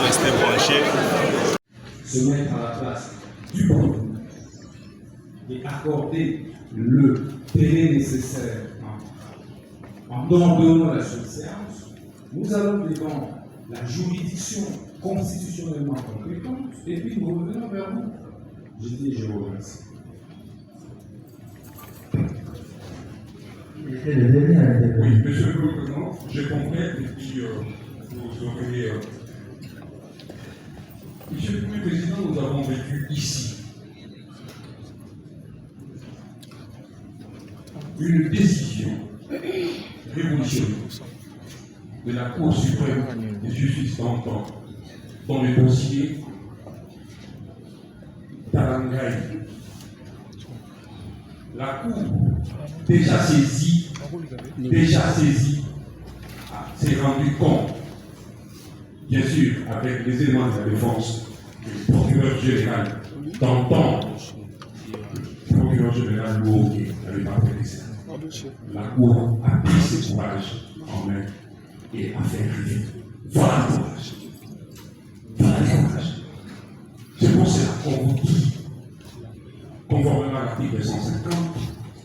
Restez branchés. Se mettre à la place du peuple et accorder le délai nécessaire en donnant la séance, nous allons devant la juridiction constitutionnellement compétente et puis nous revenons vers vous. Je dis, je vous remercie. Oui, monsieur le président, je comprends et puis vous aurez. Monsieur le président, nous avons vécu ici une décision révolutionnaire de la Cour suprême de justice d'antan dans le dossier Tarangaï. La Cour, déjà saisie, s'est rendue compte, bien sûr, avec les éléments de la défense, le procureur général d'antan, le procureur général Louoké n'avait pas prêté ça. La Cour a pris ses courages en main et a fait arriver. Voilà le courage. Voilà le courage. C'est pour cela qu'on vous dit, conformément à l'article 150,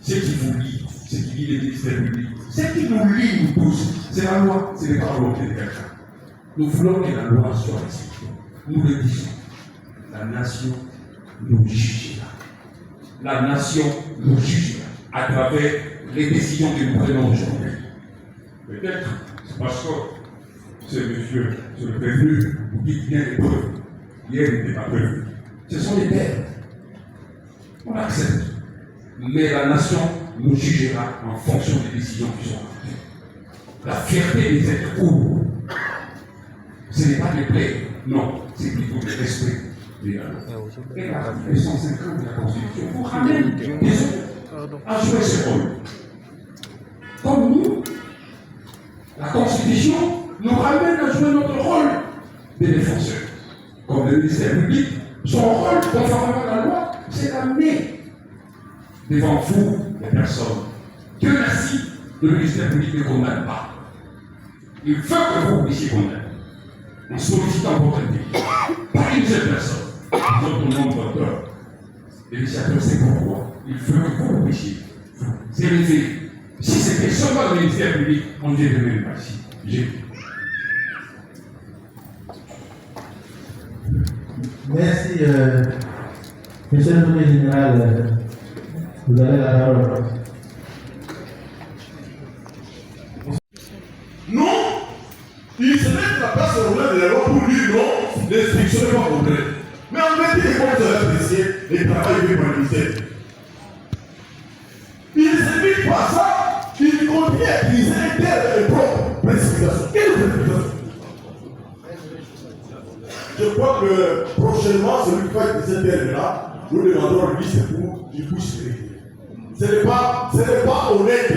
ce qui vous lie, ce qui lie les ministères publics, ce qui nous lie nous tous, c'est la loi, ce n'est pas la volonté de quelqu'un. Nous voulons que la loi soit respectée. Nous le disons. La nation nous jugera. La nation nous jugera à travers les décisions que nous prenons aujourd'hui. Peut-être, c'est parce que ce monsieur, ce prévenu, vous dites bien les preuves. Hier, il n'était pas prévu. Ce sont les terres. On accepte. Mais la nation nous jugera en fonction des décisions qui sont prises. La fierté des êtres courts, ce n'est pas des plaies, non, c'est plutôt le respect des lois. Et l'article 150 de la Constitution vous ramène des autres à jouer ce rôle. Comme nous, la Constitution nous ramène à jouer notre rôle de défenseur. Comme le ministère public, son rôle, conformément à la loi, c'est d'amener devant vous les personnes. Dieu merci, le ministère public ne condamne pas. Il veut que vous puissiez condamner. En sollicitant votre pays, pas une seule personne, votre nom de peur. L'initiateur, c'est pourquoi il veut que vous puissiez vous élever. Si c'était seulement le ministère public, on ne dirait même pas ici. Merci, monsieur le Premier général. Vous avez la parole. Non, il se met à la place de la loi pour dire non, l'instruction n'est pas complète. Mais en vérité, comment vous avez apprécié les travail fait par le ministère? Il ne se limite pas à ça, il continue à utiliser les terres de propres précipitations. Quelle précipitation? Je crois que prochainement, celui qui va utiliser ces terres-là, nous demandons à lui, c'est pour qu'il puisse les. Ce n'est pas honnête.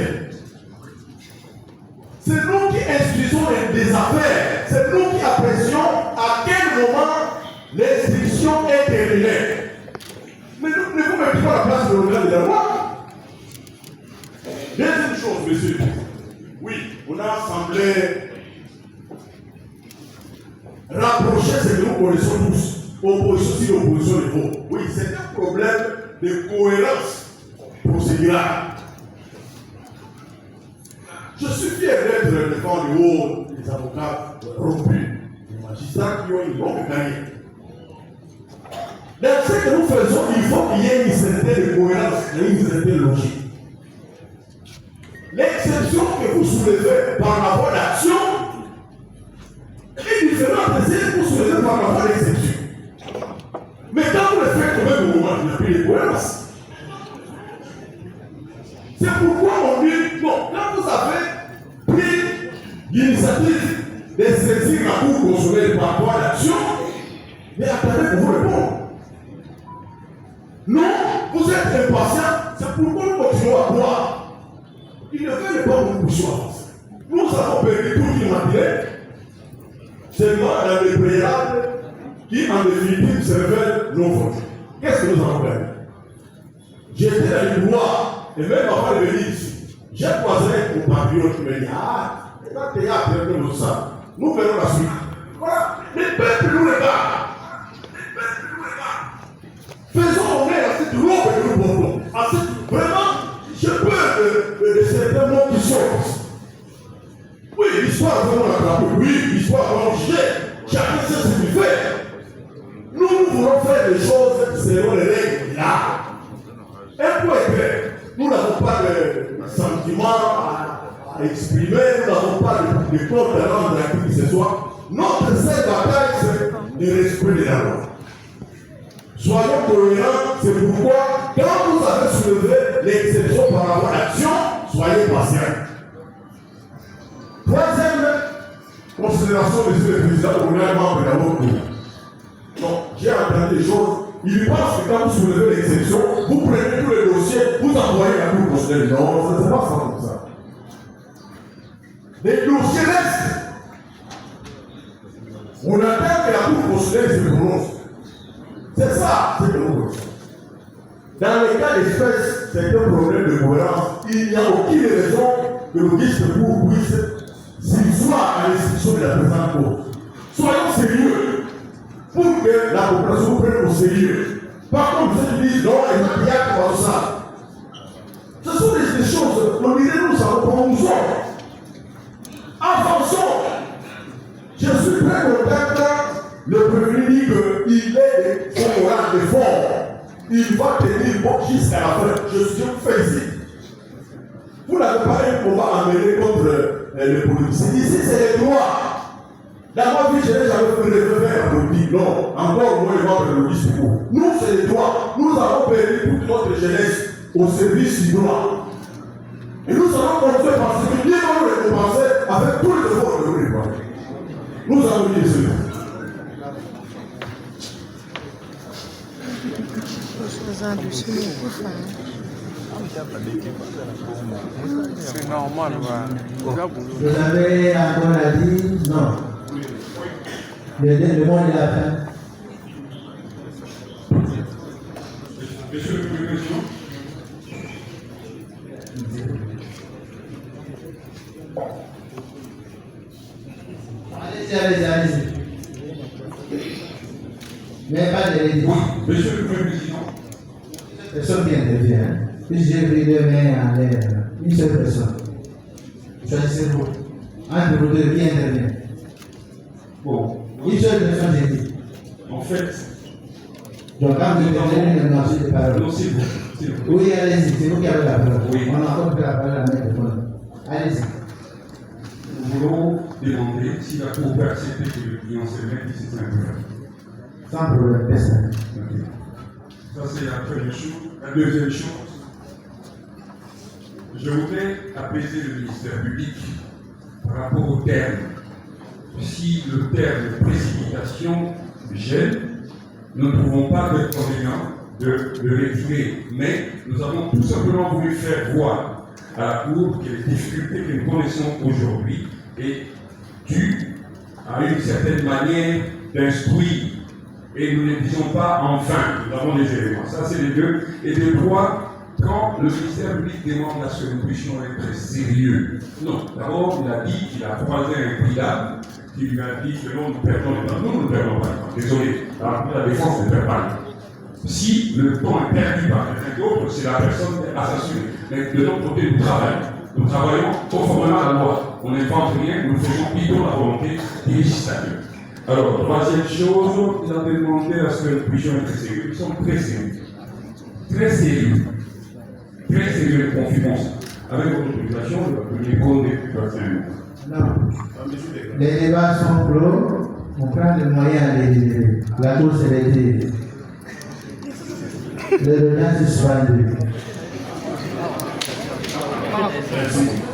C'est nous qui instruisons des affaires. C'est nous qui apprécions à quel moment l'instruction est terminée. Mais ne vous mettez pas à la place de l'organe de la loi. Deuxième chose, monsieur. Oui, on a semblé rapprocher ce que nous connaissons tous. Opposition si l'opposition est faux. Oui, c'est un problème de cohérence procédurale. Je suis fier d'être devant le haut des avocats rompus, des magistrats qui ont une longue carrière. Dans ce que nous faisons, il faut qu'il y ait une certaine cohérence et une certaine logique. L'exception que vous soulevez par la voie d'action est différente de celle que vous soulevez par la voie d'exception. Mais quand vous le faites au même moment, il n'y a plus de cohérence. C'est pourquoi on dit, non, quand vous avez pris l'initiative de saisir la Cour constitutionnelle par voie d'action, mais attendez pour vous répondre. Non, vous êtes impatient, c'est pourquoi nous continuons à croire. Il ne veut pas que nous puissions avancer. Nous avons perdu toute une matière, seulement dans les préalables qui, en définitive, se révèlent non fondés. Qu'est-ce que nous avons perdu? J'étais dans une loi, et même avant de venir ici, j'ai croisé mon compatriote qui me dit, ah, c'est un théâtre de ça. Nous verrons la suite. Voilà, les peuples nous regardent. Faisons honneur à cette loi que nous portons. Vraiment, je peux de certains mots qui sortent. Oui, l'histoire va nous rattraper. Oui, l'histoire va nous jeter. Chacun sait ce qu'il fait. Nous voulons faire des choses selon les règles là. Un point est clair. Nous n'avons pas de sentiments à exprimer, nous n'avons pas de compte à rendre à qui que ce soit. Notre seule bataille, c'est le respect de la loi. Soyons cohérents, c'est pourquoi, quand vous avez soulevé l'exception par rapport à l'action, soyez patients. Troisième considération, monsieur le président, on est membre de la haute cour. Donc, j'ai entendu des choses. Il pense que quand vous soulevez l'exception, vous prenez tous les dossiers, vous envoyez la Cour constitutionnelle. Non, ça ne se passe pas comme ça. Les dossiers restent. On attend que la Cour constitutionnelle se prononce. C'est ça, c'est que nous voulons. Dans les cas d'espèce, c'est un problème de cohérence. Il n'y a aucune raison que le guichet de Cour puisse s'il soit à l'institution de la présente Cour. Soyons sérieux pour que la population prenne au sérieux. Par contre, ceux qui disent non, il n'y a pas comme ça. Ce sont des choses, on dirait nous savons comment nous sommes. Avançons. Je suis très content. Le prévenu dit qu'il est son moral de fort. Il va tenir bon jusqu'à la fin. Je suis félicité. Vous n'avez pas un combat à mener contre les politiciens. Ici, c'est les droits. Dans ma vie, je n'ai jamais fait référence à la politique. Non, encore moins voir le discours. Nous, c'est les droits. Nous avons perdu toute notre jeunesse au service du droit. Et nous allons continuer parce que Dieu va nous récompenser avec tous les efforts que nous réclamons. Nous avons dit cela. C'est normal, vous avez encore à dire non. Le monde est la fin. Monsieur le Premier président. Allez-y. Mais pas de l'édit. Monsieur le Premier président. Personne qui intervient. Si j'ai pris deux mains en l'air, une seule personne. Choisissez-vous. Un de vous deux qui intervient. Bon. Une seule personne, j'ai dit. En fait. Donc, quand vous intervenez, vous n'avez pas de parole. Non, c'est vous. Oui, allez-y, c'est vous qui avez la parole. Oui. On a encore pris la parole à mettre au fond. Allez-y. Nous voulons demander si la Cour peut accepter que le client se mette ici sans problème. Sans problème, personne. Okay. Ça, c'est la première chose. La deuxième chose, je voudrais apaiser le ministère public par rapport au terme. Si le terme précipitation gêne, nous ne trouvons pas d'inconvénient de le retirer. Mais nous avons tout simplement voulu faire voir à la Cour que les difficultés que nous connaissons aujourd'hui est due à une certaine manière d'instruire. Et nous ne disons pas enfin, nous avons des éléments. Ça, c'est les deux. Et de trois, quand le ministère public demande à ce que nous puissions être sérieux. Non, d'abord, il a dit qu'il a croisé un prix qui lui a dit que nous perdons le temps. Nous ne perdons pas le temps. Désolé, la défense ne perd pas le temps. Si le temps est perdu par quelqu'un d'autre, c'est la personne à s'assurer. Mais de notre côté, nous travaillons. Nous travaillons conformément à la loi. On n'invente rien, nous faisons plutôt la volonté des législateurs. Alors, troisième chose, il a demandé à ce que nous puissions être sérieux. Nous sommes très sérieux. Très sérieux. Très sérieux et confiance. Avec votre autorisation, je vais venir compte des personnes. Non. Les débats sont clos. On prend les moyens à les libérer. La Cour s'est retirée. Le lien se soigne. Merci.